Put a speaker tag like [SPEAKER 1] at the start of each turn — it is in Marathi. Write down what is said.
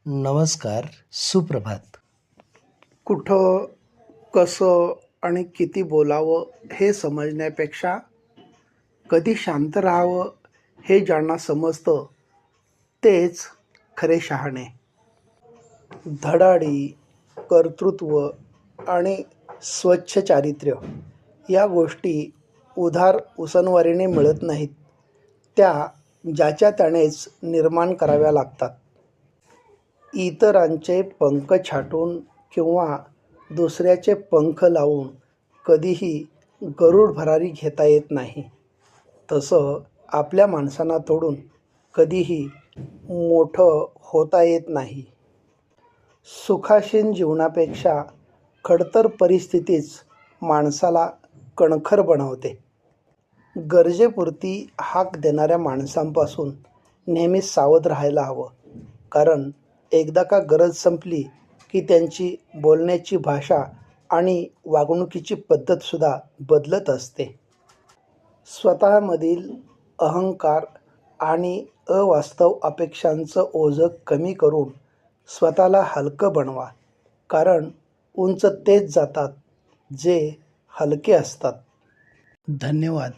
[SPEAKER 1] नमस्कार, सुप्रभात.
[SPEAKER 2] कुठं, कसं आणि किती बोलावं हे समजण्यापेक्षा कधी शांत राहावं हे ज्यांना समजतं तेच खरे शहाणे. धडाडी, कर्तृत्व आणि स्वच्छ चारित्र्य या गोष्टी उधार उसनवारीने मिळत नाहीत. त्या ज्याच्या त्यानेच निर्माण कराव्या लागतात. इतरांचे पंख छाटून किंवा दुसऱ्याचे पंख लावून कधीही गरुड भरारी घेता येत नाही. तसं आपल्या माणसांना तोडून कधीही मोठं होता येत नाही. सुखासीन जीवनापेक्षा खडतर परिस्थितीच माणसाला कणखर बनवते. गरजेपुरती हाक देणाऱ्या माणसांपासून नेहमी सावध राहायला हवं, कारण एकदा का गरज संपली की त्यांची बोलण्याची भाषा आणि वागणुकीची पद्धतसुद्धा बदलत असते. स्वतःमधील अहंकार आणि अवास्तव अपेक्षांचं ओझं कमी करून स्वतःला हलकं बनवा, कारण उंच तेच जातात जे हलके असतात. धन्यवाद.